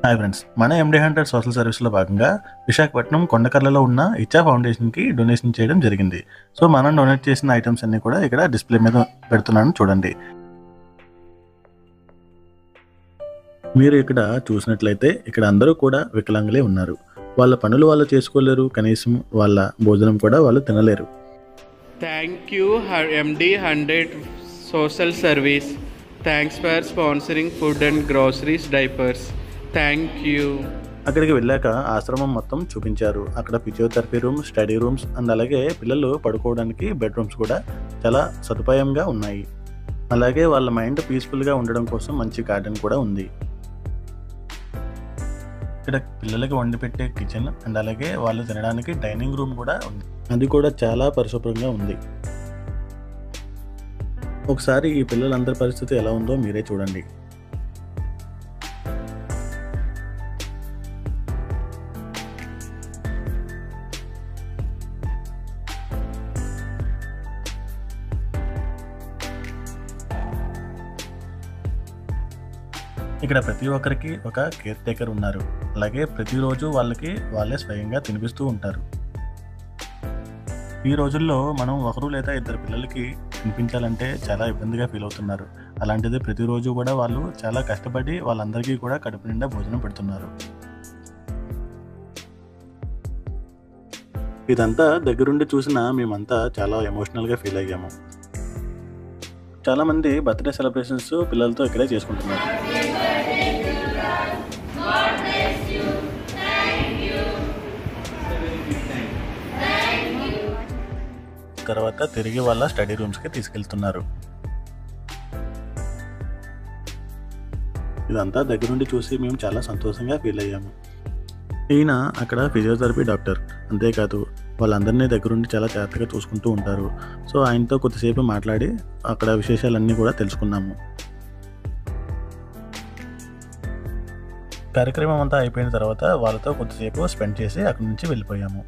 Hi friends, మన ఎండి hundred social సర్వీస్లో భాగంగా విశాఖపట్నం కొండకర్లలో ఉన్న ఇచ్చా ఫౌండేషన్కి డొనేషన్ చేయడం జరిగింది. సో మనం డొనేట్ చేసిన ఐటమ్స్ అన్ని కూడా ఇక్కడ డిస్ప్లే మీద పెడుతున్నాను చూడండి. మీరు ఇక్కడ చూసినట్లయితే ఇక్కడ అందరూ కూడా వికలాంగులే ఉన్నారు. వాళ్ళ పనులు వాళ్ళు చేసుకోలేరు, కనీసం వాళ్ళ భోజనం కూడా వాళ్ళు తినలేరు. Thank you, MD 100 Social Service. Thanks for sponsoring food and groceries, diapers. Thank you. అక్కడికి వెళ్ళాక ఆశ్రమం మొత్తం చూపించారు. అక్కడ physiotherapy rooms, study rooms and అలాగే పిల్లలు పడుకోవడానికి బెడ్రూమ్స్ కూడా చాలా సదుపాయంగా ఉన్నాయి. అలాగే వాళ్ళ మైండ్ పీస్ఫుల్గా ఉండడం కోసం మంచి గార్డెన్ కూడా ఉంది. ఇక్కడ పిల్లలకి వండి పెట్టే కిచెన్ అండ్ అలాగే వాళ్ళు తినడానికి డైనింగ్ రూమ్ కూడా ఉంది. అది కూడా చాలా పరిశుభ్రంగా ఉంది. ఒకసారి ఈ పిల్లలందరి పరిస్థితి ఎలా ఉందో మీరే చూడండి. ఇక్కడ ప్రతి ఒక్కరికి ఒక కేర్ టేకర్ ఉన్నారు. అలాగే ప్రతిరోజు వాళ్ళే స్వయంగా తినిపిస్తూ ఉంటారు. ఈ రోజుల్లో మనం ఒకరు లేదా ఇద్దరు పిల్లలకి తినిపించాలంటే చాలా ఇబ్బందిగా ఫీల్ అవుతున్నారు. అలాంటిది ప్రతిరోజు కూడా వాళ్ళు చాలా కష్టపడి వాళ్ళందరికీ కూడా కడుపు నిండా భోజనం పెడుతున్నారు. ఇదంతా దగ్గరుండి చూసిన మేమంతా చాలా ఎమోషనల్గా ఫీల్ అయ్యాము. చాలామంది బర్త్డే సెలబ్రేషన్స్ పిల్లలతో ఇక్కడే చేసుకుంటున్నారు. తర్వాత తిరిగి వాళ్ళ స్టడీ రూమ్స్కి తీసుకెళ్తున్నారు. ఇదంతా దగ్గరుండి చూసి మేము చాలా సంతోషంగా ఫీల్ అయ్యాము. ఈయన అక్కడ ఫిజియోథెరపీ డాక్టర్. అంతేకాదు వాళ్ళందరినీ దగ్గరుండి చాలా జాగ్రత్తగా చూసుకుంటూ ఉంటారు. సో ఆయనతో కొద్దిసేపు మాట్లాడి అక్కడ విశేషాలన్నీ కూడా తెలుసుకున్నాము. కార్యక్రమం అంతా అయిపోయిన తర్వాత వాళ్ళతో కొద్దిసేపు స్పెండ్ చేసి అక్కడి నుంచి వెళ్ళిపోయాము.